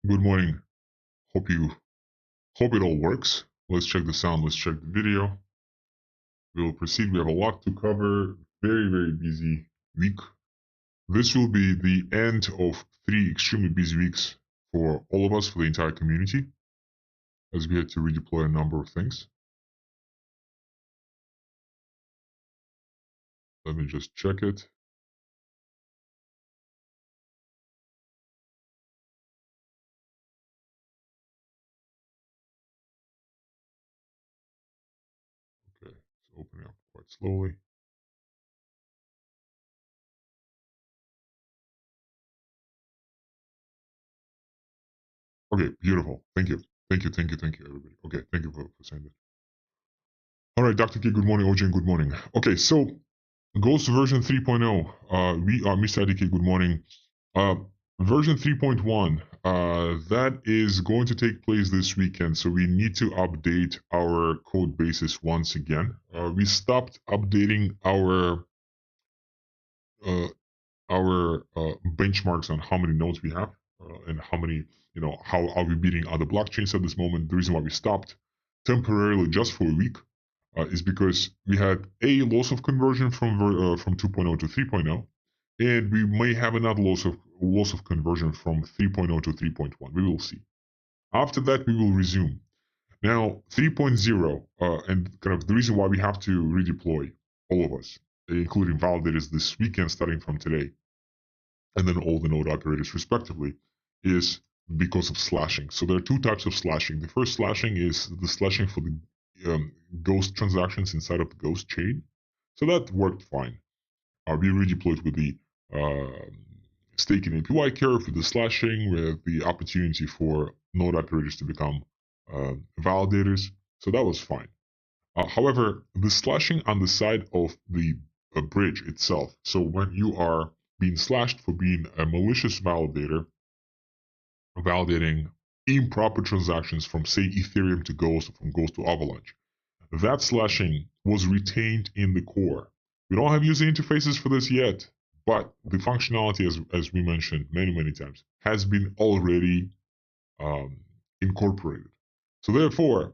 Good morning. Hope it all works. Let's check the sound. Let's check the video. We will proceed. We have a lot to cover. Very busy week. This will be the end of 3 extremely busy weeks for all of us, for the entire community, as we had to redeploy a number of things. Let me just check it. Okay, it's opening up quite slowly. Okay, beautiful. Thank you, everybody. Okay, thank you for saying that. All right, Dr. K, good morning. OJ, good morning. Okay, so Ghost version 3.0. We are Mr. IDK, good morning. Uh, version 3.1, that is going to take place this weekend, so we need to update our code bases once again. We stopped updating uh, our benchmarks on how many nodes we have and how many, how are we beating other blockchains at this moment. The reason why we stopped temporarily just for a week is because we had a loss of conversion from 2.0 to 3.0, and we may have another loss of conversion from 3.0 to 3.1. We will see. After that, we will resume. Now, 3.0, and kind of the reason why we have to redeploy all of us, including validators this weekend starting from today, and then all the node operators respectively, is because of slashing. So there are two types of slashing. The first slashing is the slashing for the Ghost transactions inside of the Ghost chain. So that worked fine. We redeployed with the staking APY curve, with the slashing, with the opportunity for node operators to become validators. So that was fine. However, the slashing on the side of the bridge itself, so when you are being slashed for being a malicious validator, validating improper transactions from, say, Ethereum to Ghost, or from Ghost to Avalanche, that slashing was retained in the core. We don't have user interfaces for this yet, but the functionality, as we mentioned many times, has been already incorporated. So therefore,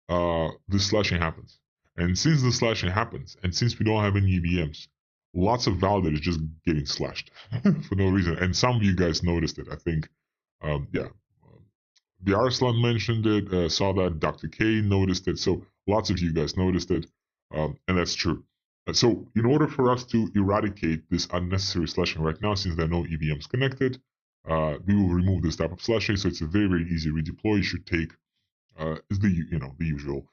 the slashing happens. And since the slashing happens, and since we don't have any EVMs, lots of validators just getting slashed for no reason. And some of you guys noticed it. I think, yeah, the Arslan mentioned it, saw that. Dr. K noticed it. So lots of you guys noticed it, and that's true. So in order for us to eradicate this unnecessary slashing right now, since there are no EVMs connected, we will remove this type of slashing. So it's a very easy redeploy. It should take is the usual,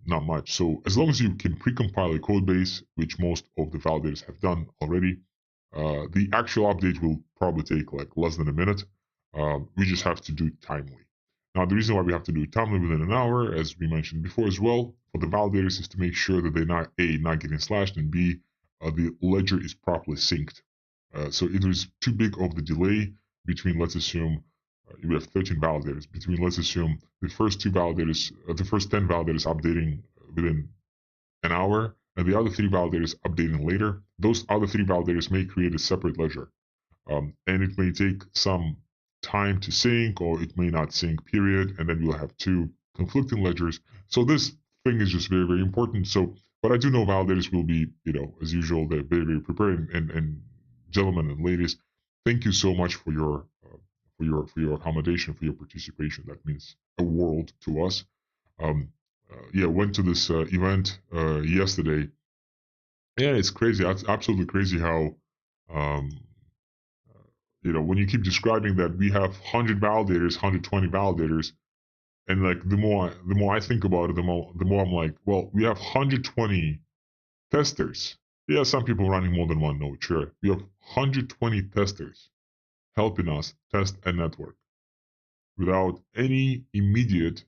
not much. So as long as you can precompile a code base, which most of the validators have done already, the actual update will probably take like less than a minute. We just have to do it timely. Now, the reason why we have to do it timely within an hour, as we mentioned before as well, for the validators is to make sure that they're not getting slashed, and B, the ledger is properly synced. So it was too big of the delay between, let's assume, we have 13 validators. Between, let's assume, the first 10 validators updating within an hour, and the other 3 validators updating later. Those other 3 validators may create a separate ledger, and it may take some time to sync, or it may not sync, period, and then you'll have 2 conflicting ledgers. So this thing is just very important. So, but I do know validators will be, as usual, they're very prepared. And gentlemen and ladies, thank you so much for your accommodation, for your participation. That means a world to us. Went to this event yesterday. Yeah, it's crazy. It's absolutely crazy how, um, when you keep describing that we have 100 validators, 120 validators, and like the more I think about it, the more I'm like, well, we have 120 testers. Yeah, some people running more than one node, sure. We have 120 testers helping us test a network without any immediate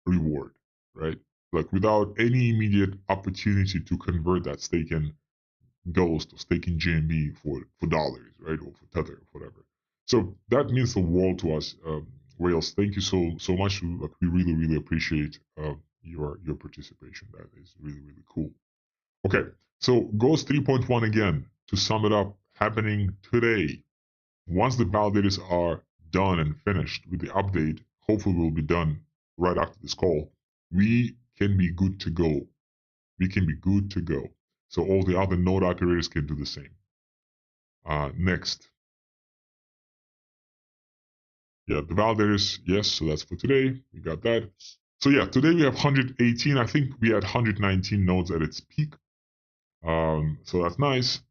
reward, right? Like without any immediate opportunity to convert that staking Ghost or staking GMB for dollars, right? Or for Tether or whatever. So that means the world to us. Wales, thank you so much. Like, we really appreciate your participation. That is really cool. Okay, so Ghost 3.1 again, to sum it up, happening today. Once the validators are done and finished with the update, hopefully we'll be done right after this call, we can be good to go. We can be good to go. So all the other node operators can do the same. Next. Yeah, the validators, yes, so that's for today. We got that. So yeah, today we have 118. I think we had 119 nodes at its peak. So that's nice.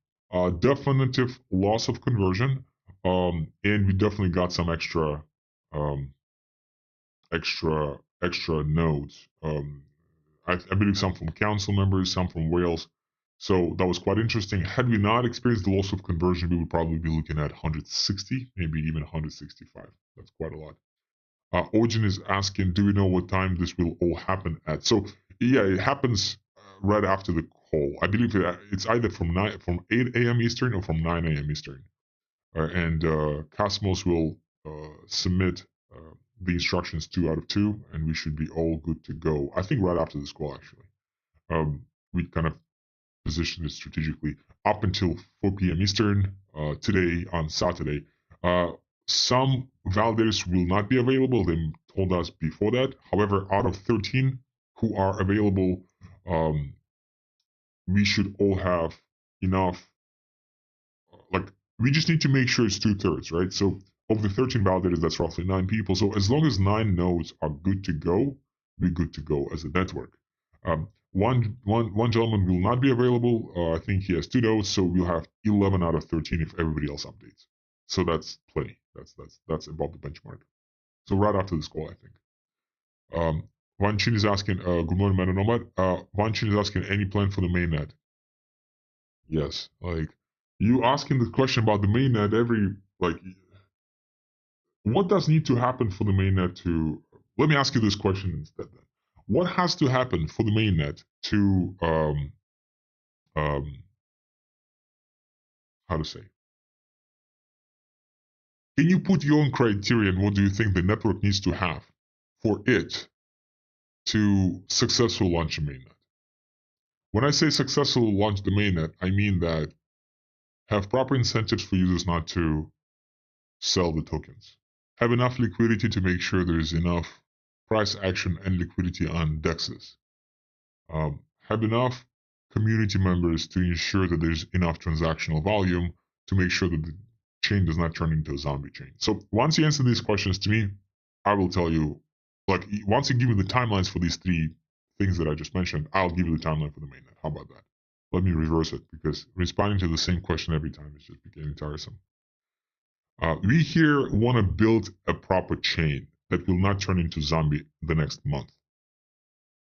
Definitive loss of conversion. And we definitely got some extra nodes. I believe some from council members, some from whales. So that was quite interesting. Had we not experienced the loss of conversion, we would probably be looking at 160, maybe even 165. That's quite a lot. Ojin is asking, do we know what time this will all happen at? So yeah, it happens right after the call. I believe it's either from 8 a.m. Eastern or from 9 a.m. Eastern. And Cosmos will submit the instructions 2 out of 2, and we should be all good to go. I think right after this call, actually. We kind of positioned it strategically up until 4 p.m. Eastern today on Saturday. Some validators will not be available. They told us before that. However, out of 13 who are available, we should all have enough. Like, we just need to make sure it's 2/3, right? So of the 13 validators, that's roughly 9 people. So as long as 9 nodes are good to go, we're good to go as a network. One gentleman will not be available. I think he has 2 nodes, so we'll have 11 out of 13 if everybody else updates. So that's plenty. That's about the benchmark. So right after this call, I think. Wan Chin is asking, good morning, Meta Nomad. Wan Chin is asking, any plan for the mainnet? Yes, like, you asking the question about the mainnet what does need to happen for the mainnet to, let me ask you this question instead then. What has to happen for the mainnet to, how to say? Can you put your own criteria and what do you think the network needs to have for it to successfully launch a mainnet? When I say successfully launch the mainnet, I mean that have proper incentives for users not to sell the tokens. Have enough liquidity to make sure there is enough price action and liquidity on DEXs. Have enough community members to ensure that there's enough transactional volume to make sure that the chain does not turn into a zombie chain. So once you answer these questions to me, I will tell you, like, once you give me the timelines for these 3 things that I just mentioned, I'll give you the timeline for the mainnet. How about that? Let me reverse it, because responding to the same question every time is just becoming tiresome. We here want to build a proper chain that will not turn into zombie the next month.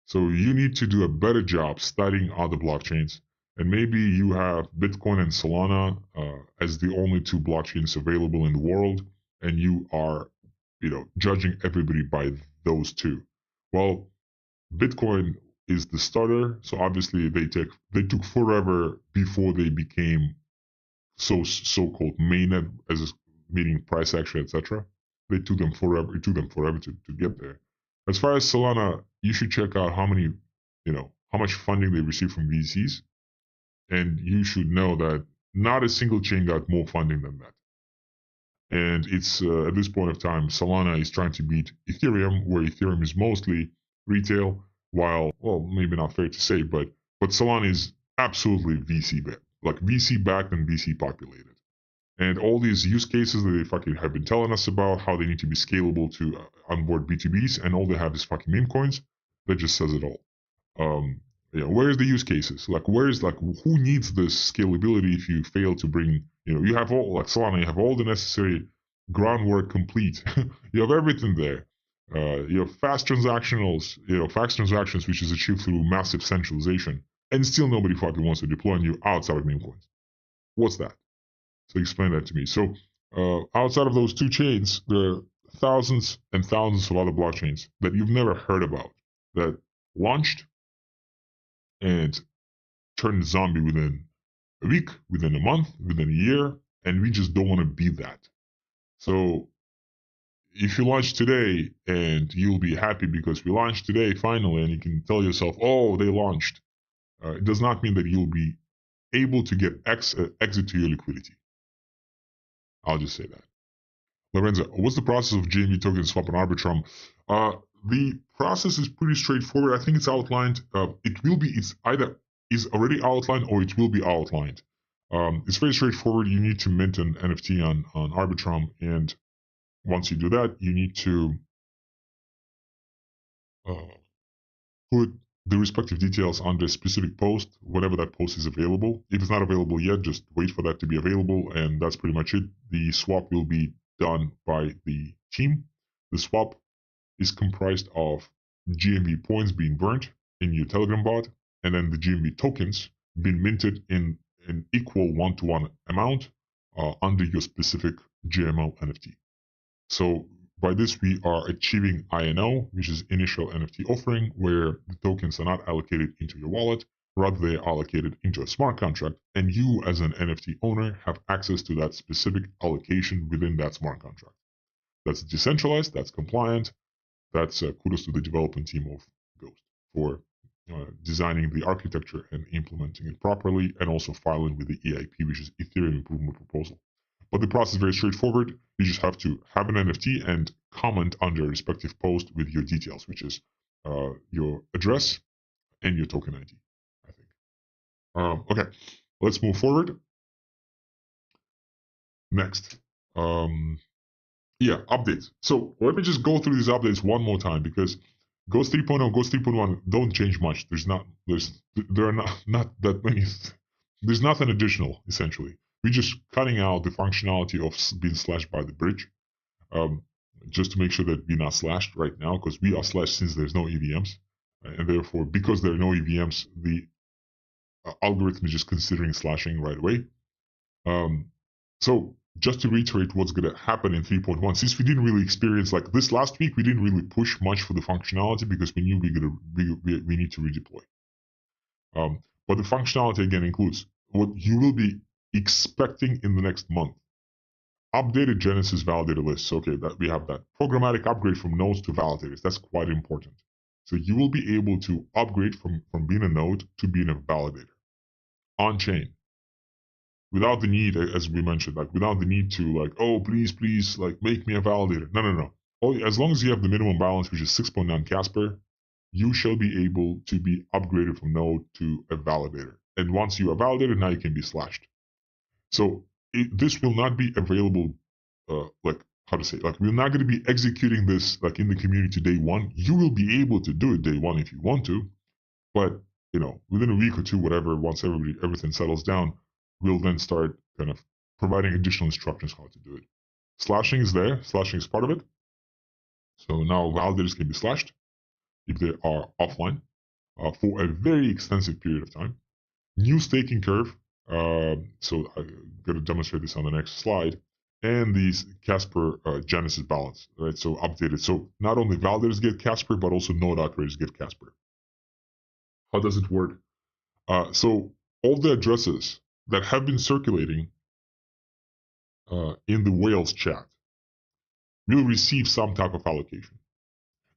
So you need to do a better job studying other blockchains. And maybe you have Bitcoin and Solana as the only 2 blockchains available in the world, and you are, judging everybody by those 2. Well, Bitcoin is the starter, so obviously they took forever before they became so-called mainnet, as meaning price action, etc. It took them forever to get there. As far as Solana, you should check out how much funding they receive from VCs, and you should know that not a single chain got more funding than that. And it's at this point of time, Solana is trying to beat Ethereum, where Ethereum is mostly retail, while, well, maybe not fair to say, but Solana is absolutely VC backed and VC populated. And all these use cases that they fucking have been telling us about, how they need to be scalable to onboard B2Bs, and all they have is fucking meme coins, that just says it all. Where's the use cases? Who needs this scalability if you fail to bring, you have all, like Solana, you have all the necessary groundwork complete. You have everything there. You have fast transactions, which is achieved through massive centralization, and still nobody fucking wants to deploy on you outside of meme coins. What's that? So explain that to me. So outside of those 2 chains, there are thousands and thousands of other blockchains that you've never heard about that launched and turned zombie within a week, within a month, within a year, and we just don't want to be that. So if you launch today and you'll be happy because we launched today finally, and you can tell yourself, oh, they launched, it does not mean that you'll be able to get exit to your liquidity. I'll just say that. Lorenzo, what's the process of GMB token swap on Arbitrum? The process is pretty straightforward. I think it's outlined. It's either is already outlined or it will be outlined. It's very straightforward. You need to mint an NFT on Arbitrum, and once you do that, you need to put the respective details on the specific post, whenever that post is available. If it's not available yet, just wait for that to be available, and that's pretty much it. The swap will be done by the team. The swap is comprised of GMB points being burnt in your Telegram bot, and then the GMB tokens being minted in an equal one-to-one amount under your specific GML NFT. So by this, we are achieving INO, which is initial NFT offering, where the tokens are not allocated into your wallet, rather they are allocated into a smart contract, and you as an NFT owner have access to that specific allocation within that smart contract. That's decentralized, that's compliant, that's kudos to the development team of Ghost for designing the architecture and implementing it properly, and also filing with the EIP, which is Ethereum Improvement Proposal. But the process is very straightforward. You just have to have an NFT and comment under a respective post with your details, which is your address and your token ID, I think. Okay, let's move forward. Next. Yeah, updates. So let me just go through these updates one more time, because Ghost 3.0, Ghost 3.1 don't change much. There are not that many. There's nothing additional, essentially. We're just cutting out the functionality of being slashed by the bridge, just to make sure that we're not slashed right now, because we are slashed since there's no EVMs, and therefore, because there are no EVMs, the algorithm is just considering slashing right away. So just to reiterate what's going to happen in 3.1, since we didn't really experience, like this last week, we didn't really push much for the functionality because we knew we need to redeploy. But the functionality again includes what you will be expecting in the next month. Updated Genesis validator lists. Okay, that we have that programmatic upgrade from nodes to validators. That's quite important. So you will be able to upgrade from being a node to being a validator on chain, without the need, as we mentioned, like without the need to like, oh, please, like make me a validator. No. As long as you have the minimum balance, which is 6.9 Casper, you shall be able to be upgraded from node to a validator. And once you are validated, now you can be slashed. So this will not be available, like how to say, like we're not going to be executing this like in the community day one. You will be able to do it day one if you want to, but within a week or two, whatever, once everything settles down, we'll then start kind of providing additional instructions how to do it. Slashing is there. Slashing is part of it. So now validators can be slashed if they are offline for a very extensive period of time. New staking curve. So I'm going to demonstrate this on the next slide. And these Casper Genesis balance, right? So updated. So not only validators get Casper, but also node operators get Casper. How does it work? So all the addresses that have been circulating in the Whales chat will receive some type of allocation.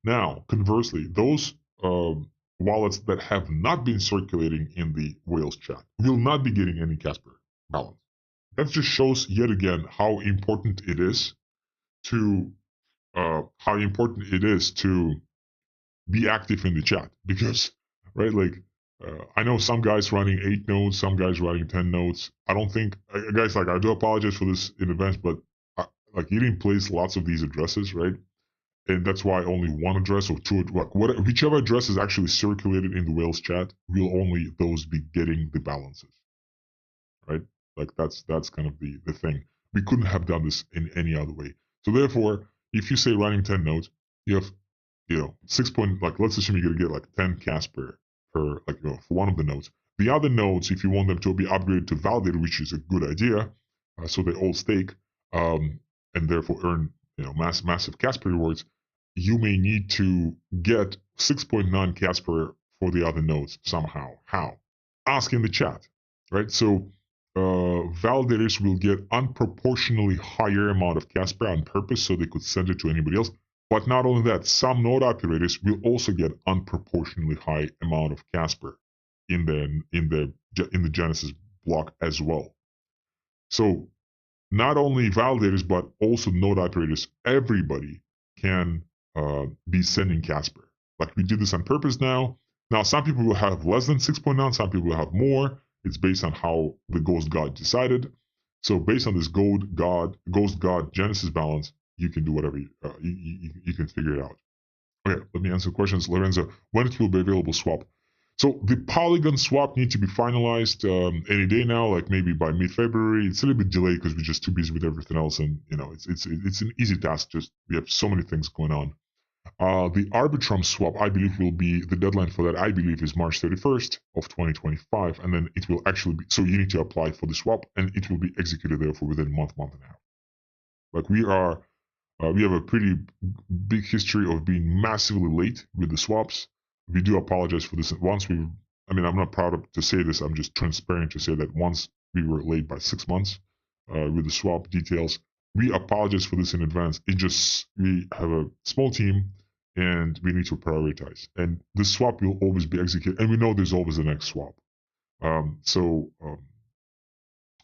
Now, conversely, those wallets that have not been circulating in the Whales chat will not be getting any Casper balance. That just shows yet again how important it is to be active in the chat, because right, like I know some guys running 8 nodes, some guys running 10 nodes. I don't think, guys, like I do apologize for this in advance, but like you didn't place lots of these addresses, right? And that's why only one address or two, whichever address is actually circulated in the Whales chat, will only those be getting the balances, right? Like that's kind of the thing. We couldn't have done this in any other way. So therefore, if you say running 10 nodes, you have 6 point, like let's assume you're gonna get like 10 Casper per like for one of the nodes. The other nodes, if you want them to be upgraded to validator, which is a good idea, so they all stake and therefore earn massive Casper rewards, you may need to get 6.9 Casper for the other nodes somehow. How? Ask in the chat, right? So validators will get unproportionally higher amount of Casper on purpose so they could send it to anybody else. But not only that, some node operators will also get unproportionally high amount of Casper in the Genesis block as well. So not only validators, but also node operators, everybody can be sending Casper. Like we did this on purpose now. Now, some people will have less than 6.9, some people will have more. It's based on how the Ghost God decided. So based on this Ghost God Genesis balance, you can do whatever you can figure it out. Okay, let me answer questions. Lorenzo, when it will be available swap? So the Polygon swap need to be finalized any day now, like maybe by mid-February. It's a little bit delayed because we're just too busy with everything else, and it's an easy task. Just we have so many things going on. The Arbitrum swap, I believe, will be the deadline for that. I believe is March 31st of 2025, and then it will actually be. So you need to apply for the swap, and it will be executed therefore within a month and a half. Like we have a pretty big history of being massively late with the swaps. We do apologize for this. I'm not proud to say this. I'm just transparent to say that once we were late by 6 months with the swap details. We apologize for this in advance. We have a small team and we need to prioritize. And the swap will always be executed. And we know there's always the next swap.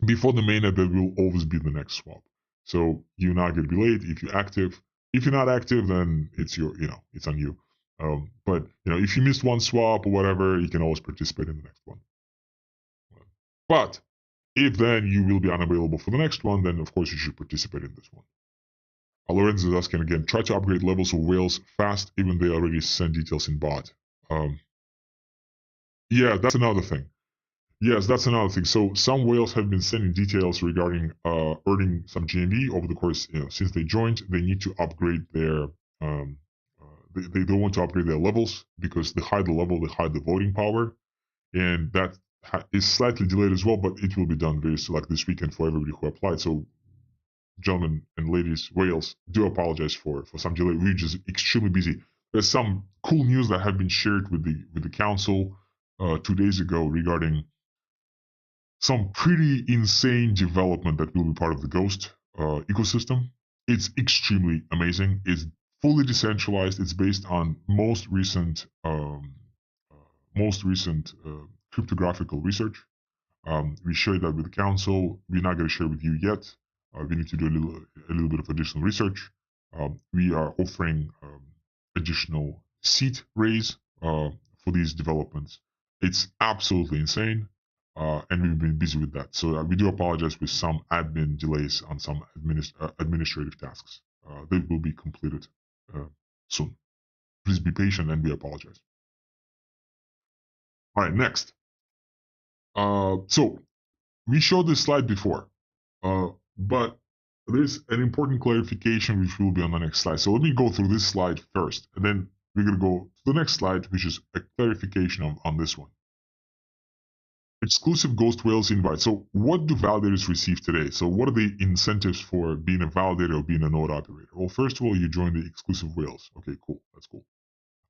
Before the mainnet, there will always be the next swap. So you're not going to be late if you're active. If you're not active, then it's it's on you. But if you missed one swap or whatever, you can always participate in the next one. But if then you will be unavailable for the next one, then of course you should participate in this one. Lorenzo is asking again, try to upgrade levels of whales fast, even they already send details in bot. Yeah, that's another thing. Yes, that's another thing. So some whales have been sending details regarding earning some GMV over the course. Since they joined, they need to upgrade their. They don't want to upgrade their levels because the higher the level, the higher the voting power, and that is slightly delayed as well. But it will be done very soon, like this weekend for everybody who applied. So, gentlemen and ladies, whales, do apologize for some delay. We're just extremely busy. There's some cool news that have been shared with the council 2 days ago regarding some pretty insane development that will be part of the Ghost ecosystem. It's extremely amazing. It's fully decentralized. It's based on most recent cryptographical research. We shared that with the council. We're not going to share with you yet. We need to do a little bit of additional research. We are offering additional seed raise for these developments. It's absolutely insane. And we've been busy with that. So we do apologize with some admin delays on some administrative tasks. They will be completed soon. Please be patient and we apologize. All right, next. So we showed this slide before, but there's an important clarification which will be on the next slide. So let me go through this slide first, and then we're going to go to the next slide, which is a clarification on this one. Exclusive Ghost Whales invite. So what do validators receive today? So what are the incentives for being a validator or being a node operator? Well, first of all, you join the exclusive whales. Okay, cool. That's cool.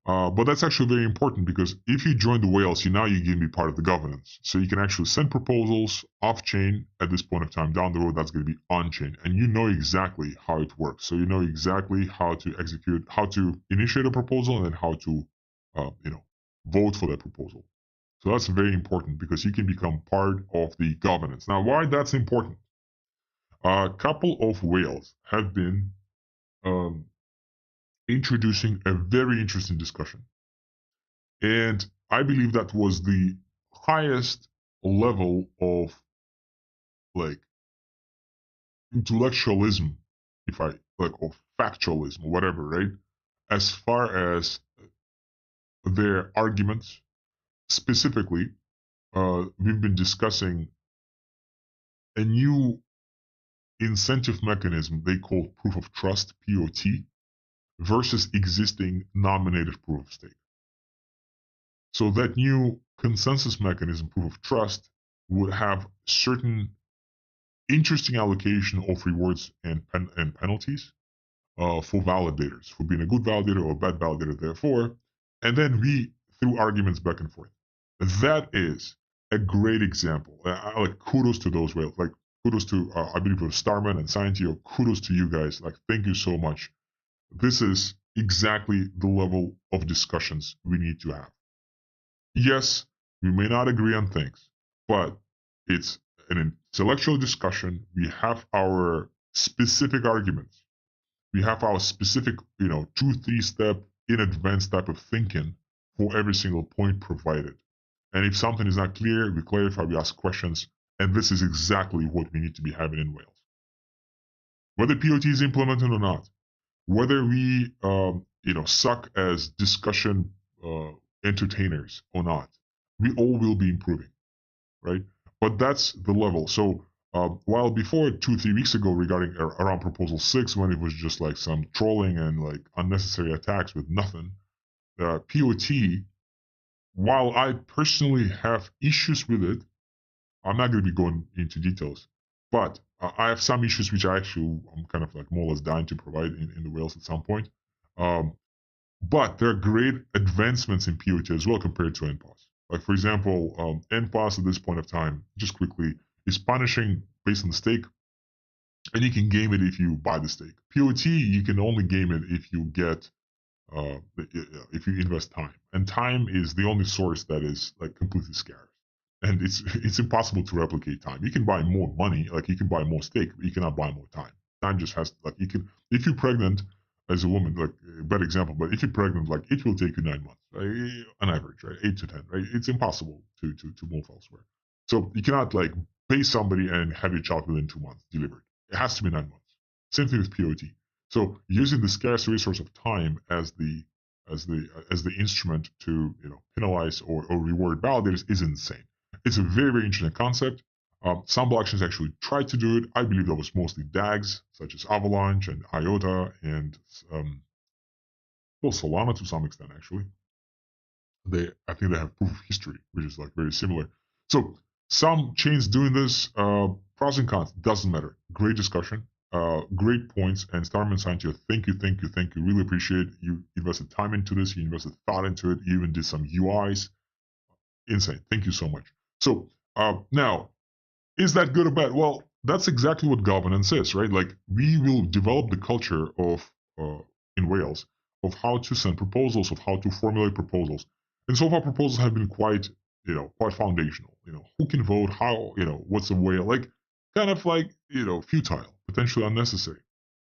But that's actually very important because if you join the whales, you're going to be part of the governance. So you can actually send proposals off-chain at this point of time. Down the road, that's going to be on-chain. And you know exactly how it works. So you know exactly how to execute, how to initiate a proposal, and then how to, vote for that proposal. So that's very important because you can become part of the governance. Now, why that's important? A couple of whales have been introducing a very interesting discussion. And I believe that was the highest level of intellectualism, or factualism or whatever, right? As far as their arguments, specifically, we've been discussing a new incentive mechanism they call proof of trust, POT, versus existing nominated proof of stake. So that new consensus mechanism, proof of trust, would have certain interesting allocation of rewards and penalties for validators, for being a good validator or a bad validator, therefore. And then we threw arguments back and forth. That is a great example. Kudos to those whales. Kudos to, I believe, Starman and Scientio. Kudos to you guys. Thank you so much. This is exactly the level of discussions we need to have. Yes, we may not agree on things, but it's an intellectual discussion. We have our specific arguments. We have our specific, 2, 3 step in advance type of thinking for every single point provided. And if something is not clear, we clarify, we ask questions, and this is exactly what we need to be having in Wales. Whether POT is implemented or not, whether we, suck as discussion entertainers or not, we all will be improving, right? But that's the level. So while before 2-3 weeks ago regarding around proposal 6, when it was just like some trolling and like unnecessary attacks with nothing, POT, while I personally have issues with it, I'm not going to be going into details, but I have some issues which I'm kind of like more or less dying to provide in the Wales at some point. But there are great advancements in POT as well compared to NPAS. Like, for example, NPAS at this point of time, just quickly, is punishing based on the stake, and you can game it if you buy the stake. POT, you can only game it if you get, if you invest time. And time is the only source that is like completely scarce. And it's impossible to replicate time. You can buy more money, like you can buy more stake, but you cannot buy more time. Time just has, like, you can, if you're pregnant, as a woman, like a bad example, but if you're pregnant, like it will take you 9 months, right? On average, right? 8 to 10, right? It's impossible to move elsewhere. So you cannot like pay somebody and have your child within 2 months delivered. It has to be 9 months. Same thing with POT. So using the scarce resource of time as the instrument to penalize or reward validators is insane. It's a very, very interesting concept. Some blockchains actually tried to do it. I believe that was mostly DAGs, such as Avalanche and IOTA and Solana to some extent, actually. I think they have proof of history, which is like very similar. So some chains doing this, pros and cons, doesn't matter. Great discussion, great points, and Starman Scientist, thank you. Really appreciate you invested time into this. You invested thought into it. You even did some UIs. Insane. Thank you so much. So now, is that good or bad? Well, that's exactly what governance is, right? Like, we will develop the culture of in Wales of how to send proposals, of how to formulate proposals. And so far, proposals have been quite foundational. Who can vote? How? What's the way? Like, kind of like futile, potentially unnecessary.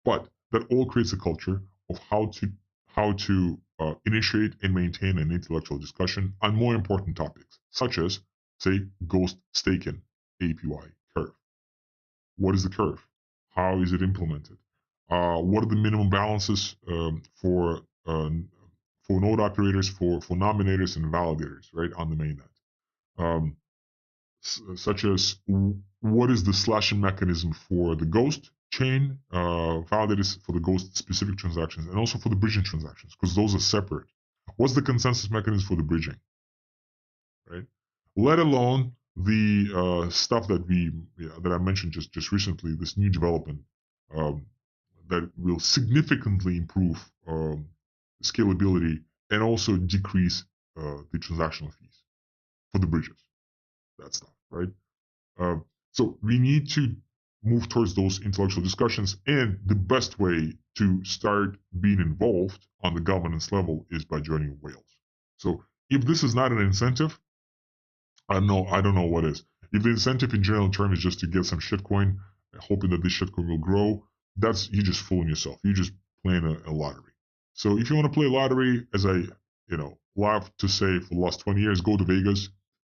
But that all creates a culture of how to initiate and maintain an intellectual discussion on more important topics, such as, say, ghost staking APY curve. What is the curve? How is it implemented? What are the minimum balances for node operators, for nominators and validators, right, on the mainnet? Such as, what is the slashing mechanism for the ghost chain, validators for the ghost specific transactions, and also for the bridging transactions, because those are separate. What's the consensus mechanism for the bridging, right? Let alone the stuff that I mentioned just recently, this new development that will significantly improve scalability and also decrease the transactional fees for the bridges, that stuff, right? So we need to move towards those intellectual discussions, and the best way to start being involved on the governance level is by joining Wales. So if this is not an incentive, I don't know what is. If the incentive in general term is just to get some shitcoin, hoping that this shitcoin will grow, that's you just fooling yourself. You're just playing a lottery. So if you want to play lottery, as I love to say for the last 20 years, go to Vegas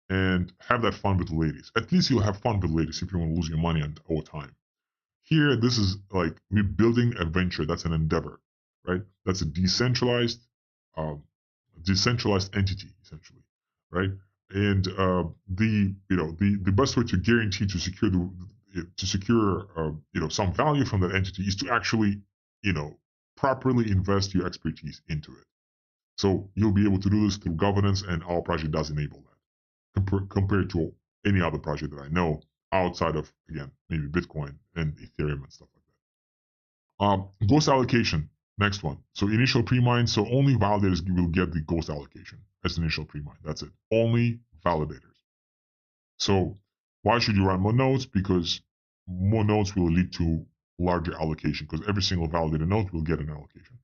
and have that fun with the ladies. At least you'll have fun with ladies if you want to lose your money all the time. Here, this is like we're building a venture. That's an endeavor, right? That's a decentralized entity, essentially, right? And the best way to guarantee to secure some value from that entity is to actually properly invest your expertise into it. So you'll be able to do this through governance, and our project does enable that compared to any other project that I know outside of, again, maybe Bitcoin and Ethereum and stuff like that. Ghost allocation, next one. So initial pre-mine, so only validators will get the ghost allocation as initial pre-mine. That's it. Only validators. So why should you run more nodes? Because more nodes will lead to larger allocation, because every single validator node will get an allocation.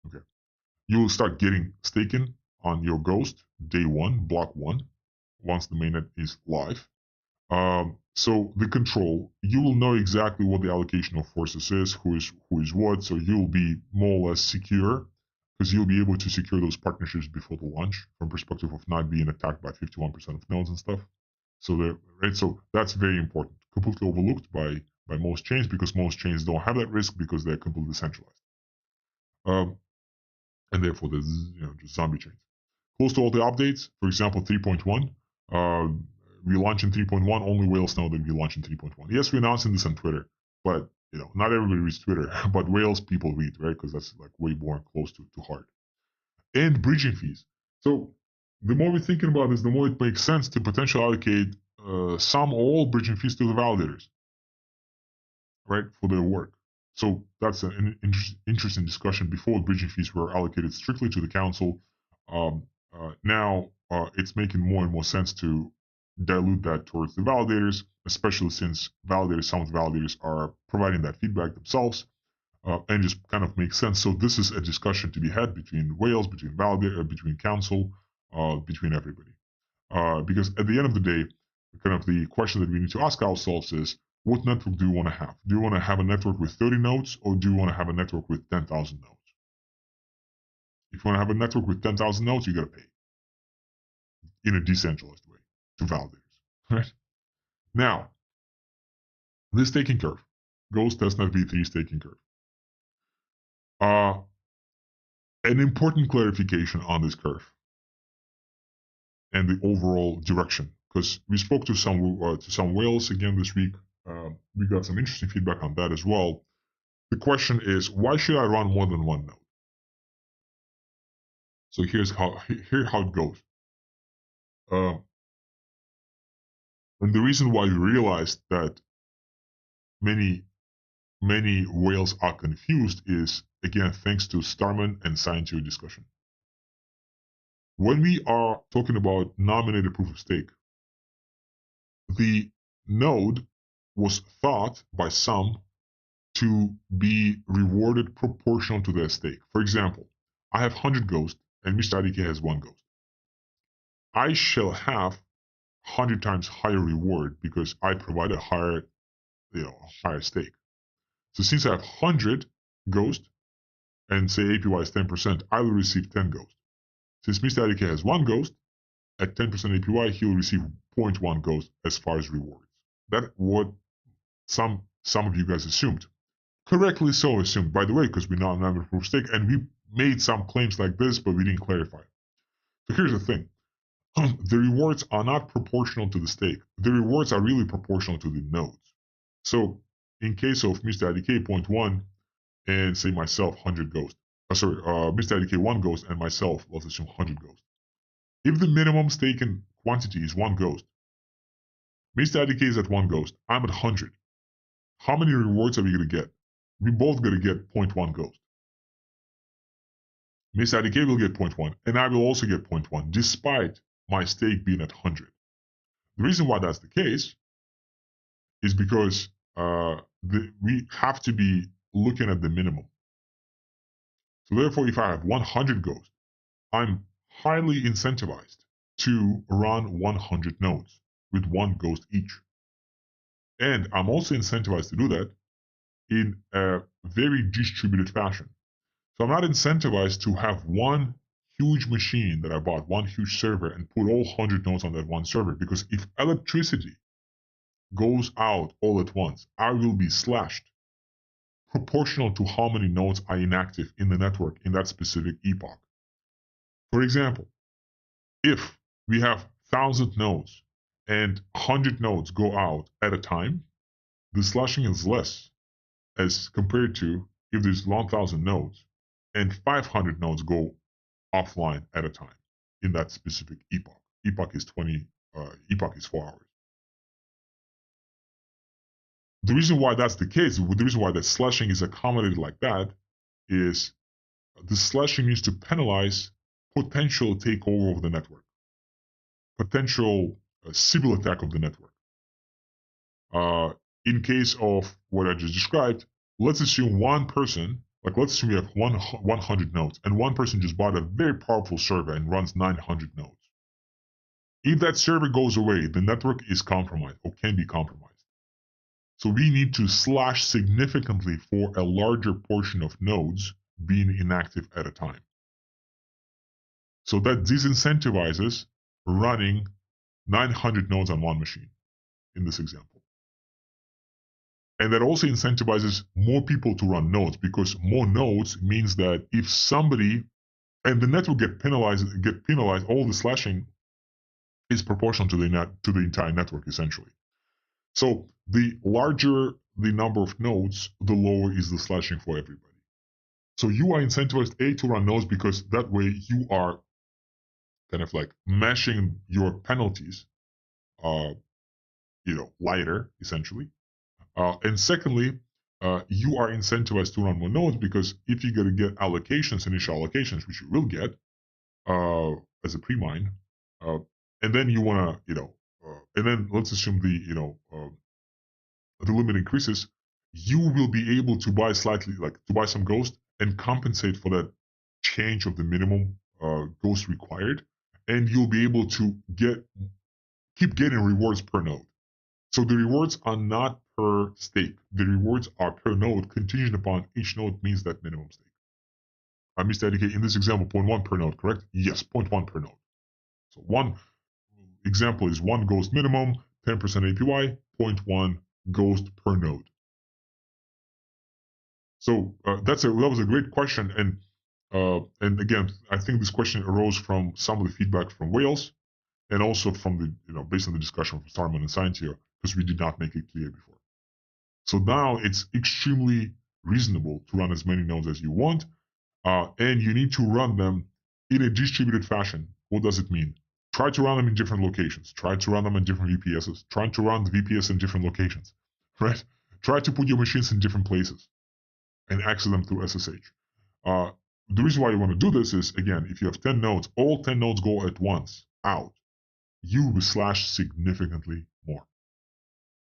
Okay. You will start getting staking on your ghost day one, block one, once the mainnet is live. So the control, you will know exactly what the allocation of forces is, who is what. So you'll be more or less secure because you'll be able to secure those partnerships before the launch from perspective of not being attacked by 51% of nodes and stuff. So so that's very important. Completely overlooked by most chains because most chains don't have that risk because they're completely centralized. And therefore there's just zombie chains. Close to all the updates, for example, 3.1. We launch in 3.1. Only whales know that we launch in 3.1. Yes, we're announcing this on Twitter, but not everybody reads Twitter, but whales people read, right? Because that's like way more close to heart. And bridging fees. So the more we're thinking about this, the more it makes sense to potentially allocate some or all bridging fees to the validators, right, for their work. So that's an interesting discussion. Before, bridging fees were allocated strictly to the council. Now it's making more and more sense to dilute that towards the validators, especially since some of the validators are providing that feedback themselves, and just kind of makes sense. So this is a discussion to be had between whales, between validator, between council, between everybody. Because at the end of the day, kind of the question that we need to ask ourselves is, what network do you want to have? Do you want to have a network with 30 nodes, or do you want to have a network with 10,000 nodes? If you want to have a network with 10,000 nodes, you got to pay in a decentralized way to validators, right? Now, this staking curve, Ghost Testnet V3 staking curve. An important clarification on this curve and the overall direction, because we spoke to some whales again this week. We got some interesting feedback on that as well. The question is, why should I run more than one node? So here's how it goes. And the reason why we realized that many whales are confused is, again, thanks to Starman and Scientific discussion. When we are talking about nominated proof of stake, the node was thought by some to be rewarded proportional to their stake. For example, I have 100 ghosts and Mr. IDK has 1 ghost. I shall have 100 times higher reward because I provide a higher stake. So since I have 100 ghosts and say APY is 10%, I will receive 10 ghosts. Since Mr. IDK has 1 ghost, at 10% APY, he will receive 0.1 ghost as far as rewards. That's what some of you guys assumed. Correctly so assumed, by the way, because we now have a proof of stake, and we made some claims like this, but we didn't clarify. So here's the thing. The rewards are not proportional to the stake. The rewards are really proportional to the nodes. So in case of Mr. IDK 0.1 and say myself 100 ghost, Mr. IDK 1 ghost and myself, let's assume 100 ghost. If the minimum staken quantity is 1 ghost, Mr. IDK is at 1 ghost, I'm at 100. How many rewards are we going to get? We both going to get 0.1 ghost. Mr. IDK will get 0.1, and I will also get 0.1, despite my stake being at 100. The reason why that's the case is because we have to be looking at the minimum. So therefore, if I have 100 ghosts, I'm highly incentivized to run 100 nodes with 1 ghost each. And I'm also incentivized to do that in a very distributed fashion. So I'm not incentivized to have one huge machine that I bought, one huge server, and put all 100 nodes on that one server. Because if electricity goes out all at once, I will be slashed proportional to how many nodes are inactive in the network in that specific epoch. For example, if we have 1,000 nodes and 100 nodes go out at a time, the slashing is less as compared to if there's 1,000 nodes and 500 nodes go offline at a time in that specific epoch. Epoch is 4 hours. The reason why that's the case, the reason why that slashing is accommodated like that, is the slashing needs to penalize potential takeover of the network, potential civil attack of the network. In case of what I just described, let's assume one person, let's assume we have 100 nodes, and one person just bought a very powerful server and runs 900 nodes. If that server goes away, the network is compromised or can be compromised. So we need to slash significantly for a larger portion of nodes being inactive at a time. So that disincentivizes running 900 nodes on one machine in this example. And that also incentivizes more people to run nodes, because more nodes means that if somebody, and the network get penalized, all the slashing is proportional to the entire network essentially. So the larger the number of nodes, the lower is the slashing for everybody. So you are incentivized to run nodes, because that way you are kind of like meshing your penalties, lighter essentially. And secondly, you are incentivized to run more nodes, because if you're going to get initial allocations, which you will get as a pre-mine, and then you want to, and then let's assume the limit increases, you will be able to buy some ghost and compensate for that change of the minimum ghost required, and you'll be able to keep getting rewards per node. So the rewards are not per stake. The rewards are per node, contingent upon each node means that minimum stake. Mr. ADK, in this example, 0.1 per node, correct? Yes, 0.1 per node. So one example is 1 ghost minimum, 10% APY, 0.1 ghost per node. So that was a great question, and again, I think this question arose from some of the feedback from Wales, and also from the based on the discussion from Starman and Scientia, because we did not make it clear before. So now it's extremely reasonable to run as many nodes as you want, and you need to run them in a distributed fashion. What does it mean? Try to run them in different locations. Try to run them in different VPSs. Try to run the VPS in different locations, right? Try to put your machines in different places and access them through SSH. The reason why you want to do this is, again, if you have 10 nodes, all 10 nodes go at once out, you will slash significantly more,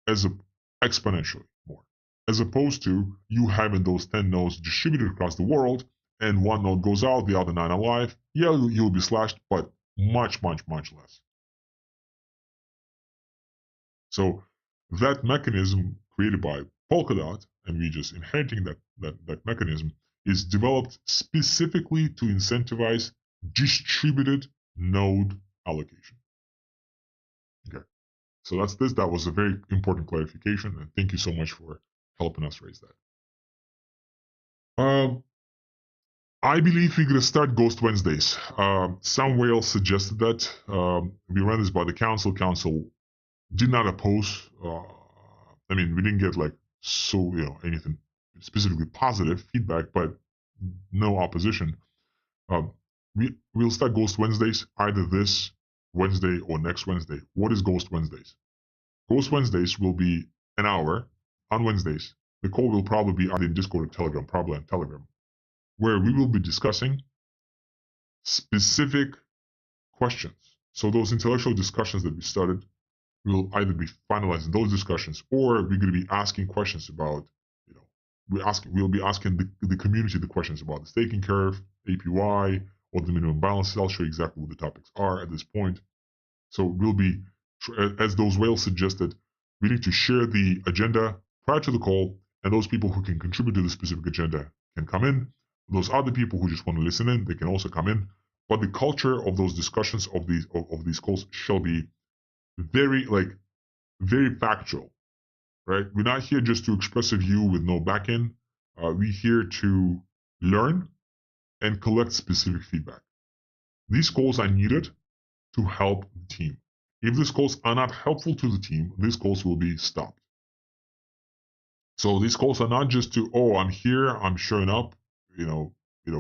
exponentially more, as opposed to you having those 10 nodes distributed across the world, and one node goes out, the other 9 are alive. Yeah, you'll be slashed, but much, much, much less. So that mechanism created by Polkadot, and we just inheriting that mechanism, is developed specifically to incentivize distributed node allocation. Okay, so that's this. That was a very important clarification, and thank you so much for helping us raise that. I believe we're going to start Ghost Wednesdays. Some whales suggested that. We ran this by the council. Council did not oppose. We didn't get anything specifically positive feedback, but no opposition. We'll start Ghost Wednesdays either this Wednesday or next Wednesday. What is Ghost Wednesdays? Ghost Wednesdays will be an hour on Wednesdays. The call will probably be either in Discord or Telegram, probably on Telegram, where we will be discussing specific questions. So those intellectual discussions that we started, we'll either be finalizing those discussions, or we're going to be asking questions about, we'll be asking the community the questions about the staking curve, APY, what the minimum balance is. I'll show you exactly what the topics are at this point. So we'll be, as those whales suggested, we need to share the agenda prior to the call, and those people who can contribute to the specific agenda can come in. Those other people who just want to listen in, they can also come in. But the culture of those discussions of these calls shall be very factual, right? We're not here just to express a view with no back end. We're here to learn and collect specific feedback. These calls are needed to help the team. If these calls are not helpful to the team, these calls will be stopped. So these calls are not just to, I'm here, I'm showing up,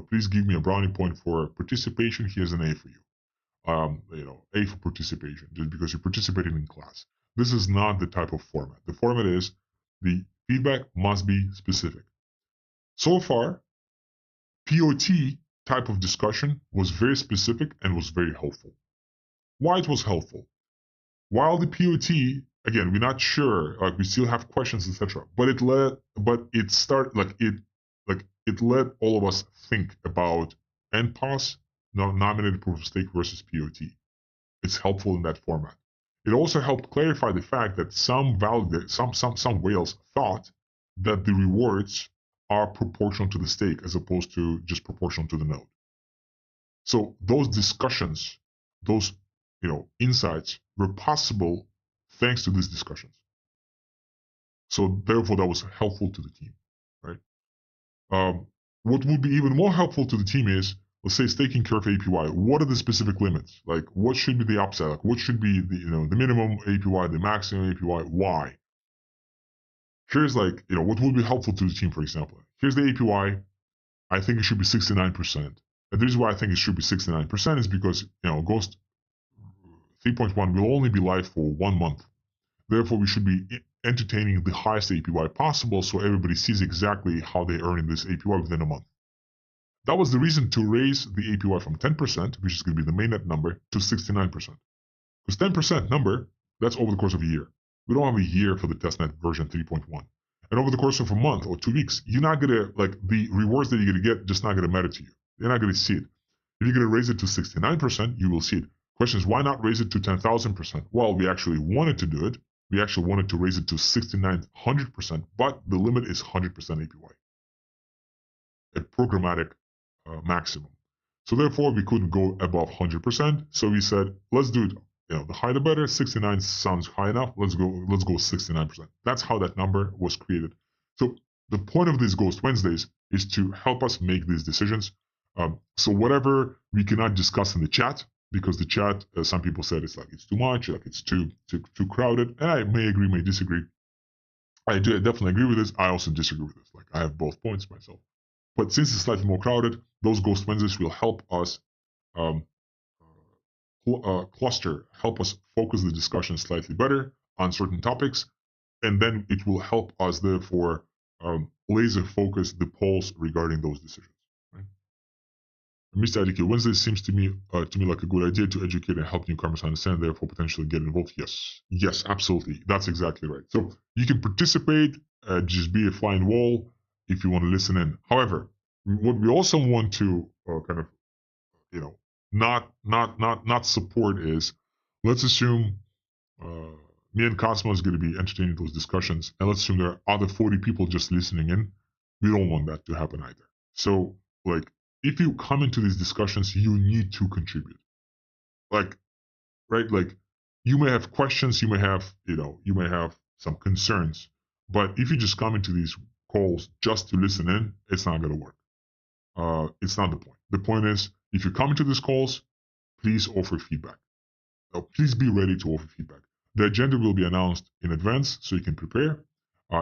please give me a brownie point for participation. Here's an A for you. A for participation, just because you're participating in class. This is not the type of format. The format is the feedback must be specific. So far, POT type of discussion was very specific and was very helpful. Why it was helpful? While the POT, again, we're not sure, we still have questions, etc. But it let all of us think about NPOS, nominated proof of stake versus POT. It's helpful in that format. It also helped clarify the fact that some whales thought that the rewards are proportional to the stake as opposed to just proportional to the node. So those discussions, those insights were possible thanks to these discussions. So therefore, that was helpful to the team, right? What would be even more helpful to the team is, let's say, staking curve APY. What are the specific limits? Like, what should be the upside? Like, what should be the minimum APY, the maximum APY? Why? Here's what would be helpful to the team, for example. Here's the APY. I think it should be 69%. And the reason why I think it should be 69% is because Ghost 3.1 will only be live for 1 month. Therefore, we should be entertaining the highest APY possible so everybody sees exactly how they're earning this APY within a month. That was the reason to raise the APY from 10%, which is going to be the mainnet number, to 69%. Because 10% number, that's over the course of a year. We don't have a year for the testnet version 3.1. And over the course of a month or 2 weeks, you're not going to, the rewards that you're going to get just not going to matter to you. You're not going to see it. If you're going to raise it to 69%, you will see it. Question is, why not raise it to 10,000%? Well, we actually wanted to do it. We actually wanted to raise it to 6,900%, but the limit is 100% APY at programmatic maximum. So therefore, we couldn't go above 100%. So we said, let's do it. The higher the better. 69 sounds high enough. Let's go 69%. That's how that number was created. So the point of these Ghost Wednesdays is to help us make these decisions. So whatever we cannot discuss in the chat, because the chat, some people said it's too much, it's too crowded. And I may agree, may disagree. I definitely agree with this. I also disagree with this. I have both points myself. But since it's slightly more crowded, those Ghost Wednesdays will help us cluster, help us focus the discussion slightly better on certain topics, and then it will help us therefore laser focus the polls regarding those decisions. Right? Mr. IDK, Wednesday seems to me like a good idea to educate and help newcomers understand, therefore potentially get involved. Yes, absolutely. That's exactly right. So you can participate, just be a flying wall if you want to listen in. However, what we also want to not support is, let's assume me and Cosmo is going to be entertaining those discussions, and let's assume there are other 40 people just listening in. We don't want that to happen either. So, if you come into these discussions, you need to contribute. You may have questions, you may have some concerns, but if you just come into these calls just to listen in, it's not going to work. It's not the point. The point is, if you come into these calls, please offer feedback. Please be ready to offer feedback. The agenda will be announced in advance so you can prepare.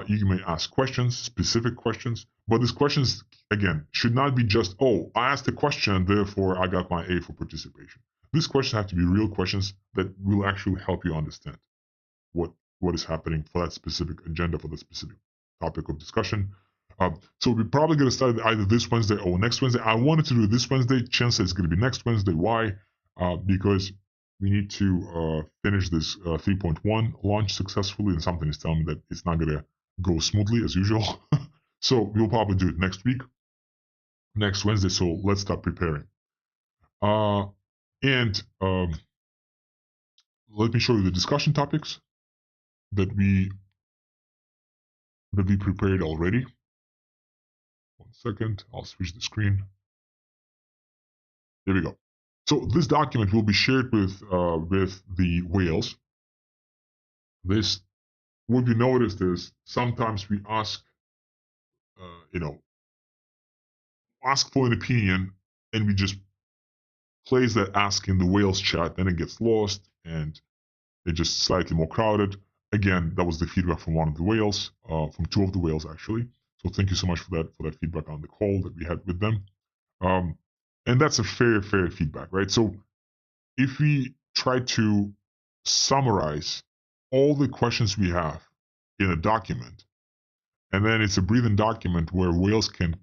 You may ask questions, specific questions, but these questions, again, should not be just, I asked a question, therefore I got my A for participation. These questions have to be real questions that will actually help you understand what is happening for that specific agenda, for the specific topic of discussion. So we're probably going to start either this Wednesday or next Wednesday. I wanted to do this Wednesday. Chance it's going to be next Wednesday. Why? Because we need to finish this 3.1 launch successfully, and something is telling me that it's not going to go smoothly as usual. So we'll probably do it next week, next Wednesday. So let's start preparing. And let me show you the discussion topics that we prepared already. 1 second, I'll switch the screen. Here we go. So this document will be shared with the whales. What we noticed is sometimes we ask for an opinion, and we just place that ask in the whales chat, then it gets lost and it's just slightly more crowded. Again, that was the feedback from one of the whales, from 2 of the whales actually. So thank you so much for that feedback on the call that we had with them. And that's a fair feedback, right? So if we try to summarize all the questions we have in a document, and then it's a breathing document where whales can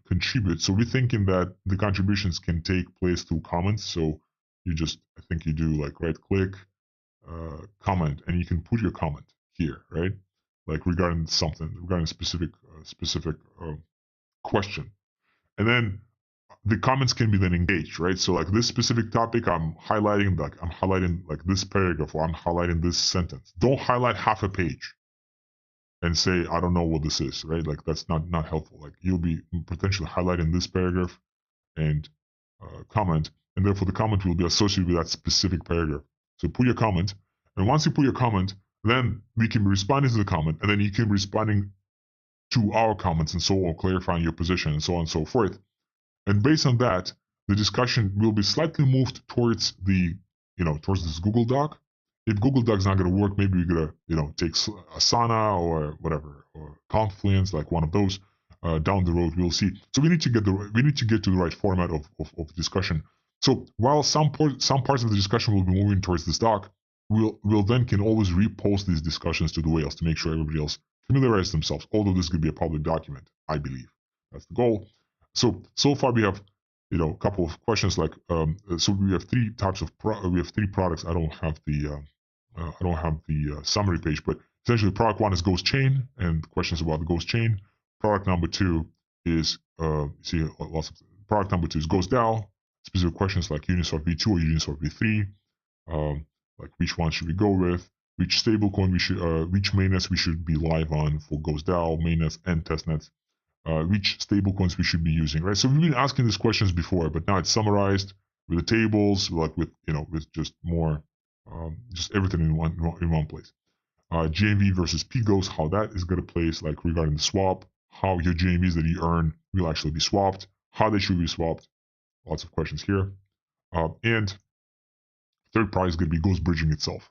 contribute. So we're thinking that the contributions can take place through comments. So you just, I think you do right click, comment, and you can put your comment here, right? Regarding something, regarding a specific question. And then the comments can be then engaged, right? So like this specific topic, I'm highlighting like this paragraph, or I'm highlighting this sentence. Don't highlight half a page and say, I don't know what this is, right? Like that's not helpful. Like you'll be potentially highlighting this paragraph and comment, and therefore the comment will be associated with that specific paragraph. So put your comment, and once you put your comment, then we can be responding to the comment, and then you can be responding to our comments and so on, clarifying your position and so on and so forth. And based on that, the discussion will be slightly moved towards towards this Google Doc. If Google Doc's not going to work, maybe we're going to, take Asana or whatever, or Confluence, like one of those. Down the road, we'll see. So we need to get to the right format of discussion. So while some parts of the discussion will be moving towards this doc, we'll then can always repost these discussions to the whales to make sure everybody else familiarize themselves. Although this could be a public document, I believe that's the goal. So far we have a couple of questions like so we have three types of we have three products. I don't have the summary page, but essentially product one is Ghost Chain and questions about the Ghost Chain. Product number two is product number two is Ghost DAO. Specific questions like Uniswap V2 or Uniswap V3, like which one should we go with, which stablecoin which mainnets we should be live on for Ghost DAO, mainnets and testnets, which stablecoins we should be using, right? So we've been asking these questions before, but now it's summarized with the tables, like with just more, just everything in one place. GMV versus P-Ghost, how that is going to place, like regarding the swap, how your GMVs that you earn will actually be swapped, how they should be swapped. Lots of questions here. And third part is going to be Ghost Bridging itself.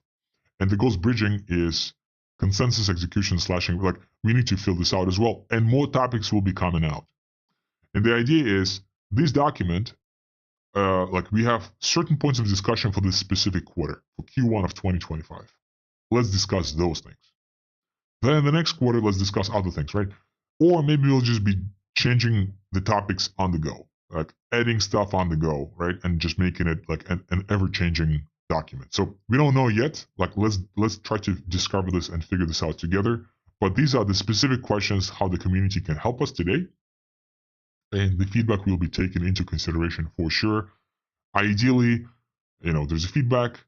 And the Ghost Bridging is consensus execution slashing. Like we need to fill this out as well. And more topics will be coming out. And the idea is this document, like we have certain points of discussion for this specific quarter, for Q1 of 2025. Let's discuss those things. Then in the next quarter, let's discuss other things, right? Or maybe we'll just be changing the topics on the go, like adding stuff on the go, right? And just making it like an ever-changing document. So we don't know yet. Like let's try to discover this and figure this out together. But these are the specific questions how the community can help us today. And the feedback will be taken into consideration for sure. Ideally, there's a feedback.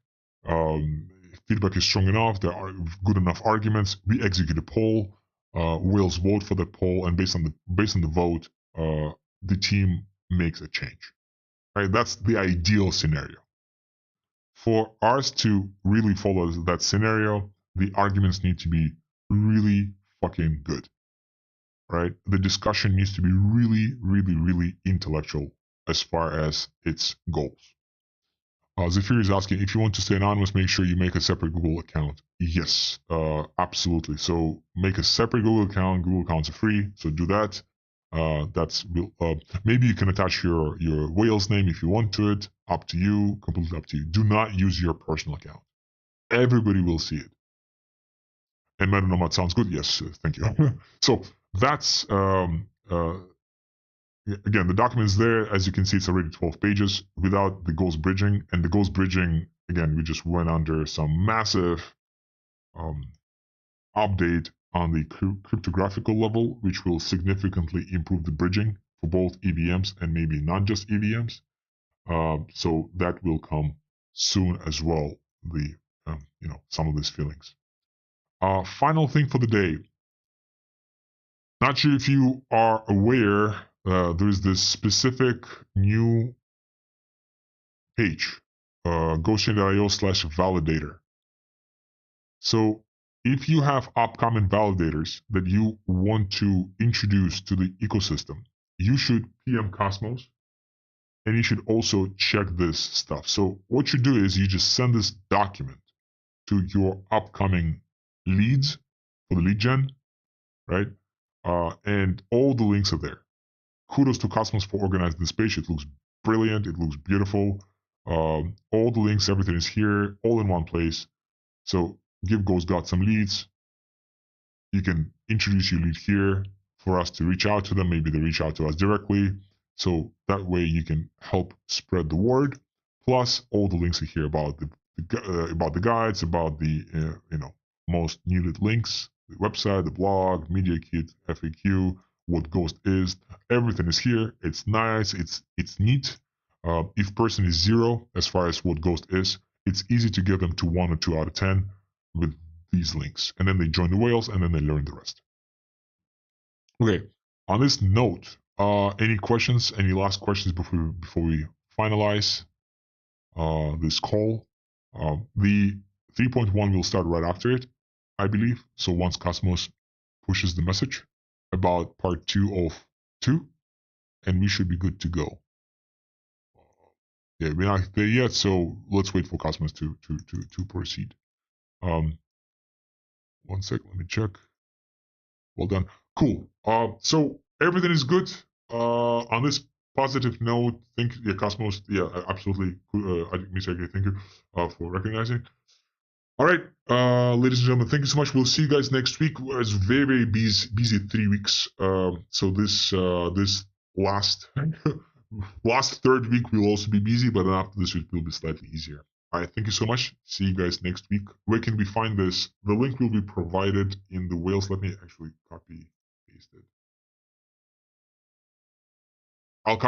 Feedback is strong enough, there are good enough arguments, we execute a poll, whales vote for the poll, and based on the vote, the team makes a change. Right? That's the ideal scenario. For us to really follow that scenario, the arguments need to be really fucking good. Right? The discussion needs to be really, really, really intellectual as far as its goals. Zafir is asking, if you want to stay anonymous, make sure you make a separate Google account. Yes, absolutely. So make a separate Google account. Google accounts are free, so do that. Maybe you can attach your whale's name if you want to it. Up to you, completely up to you. Do not use your personal account. Everybody will see it. And Metanomad sounds good. Yes, thank you. So that's again, the document is there. As you can see, it's already 12 pages without the Ghost Bridging. And the Ghost Bridging, again, we just went under some massive update on the cryptographical level, which will significantly improve the bridging for both EVMs and maybe not just EVMs. So that will come soon as well, some of these feelings. Final thing for the day. Not sure if you are aware, there is this specific new page, GhostChain.io/validator. So if you have upcoming validators that you want to introduce to the ecosystem, you should PM Cosmos, and you should also check this stuff. So what you do is you just send this document to your upcoming leads for the lead gen, right? And all the links are there. Kudos to Cosmos for organizing this page. It looks brilliant. It looks beautiful. All the links, everything is here, all in one place. So give GhostGod some leads. You can introduce your lead here for us to reach out to them. Maybe they reach out to us directly. So that way you can help spread the word. Plus, all the links are here about the guides, about the most needed links, the website, the blog, Media Kit, FAQ, what Ghost is. Everything is here. It's nice. It's neat. If person is 0 as far as what Ghost is, it's easy to get them to 1 or 2 out of 10 with these links, and then they join the whales, and then they learn the rest. Okay. On this note, any questions? Any last questions before we finalize this call? The 3.1 will start right after it, I believe. So once Cosmos pushes the message about part 2 of 2, and we should be good to go. Yeah, we're not there yet, so let's wait for Cosmos to proceed. 1 sec, let me check. Well done. Cool. So everything is good. On this positive note, Cosmos, absolutely. Mr. Thank you for recognizing. All right, ladies and gentlemen, thank you so much. We'll see you guys next week. It's very, very busy 3 weeks. So this last last third week will also be busy, but after this week will be slightly easier. All right, thank you so much. See you guys next week. Where can we find this? The link will be provided in the whales. Let me actually copy paste it. I'll copy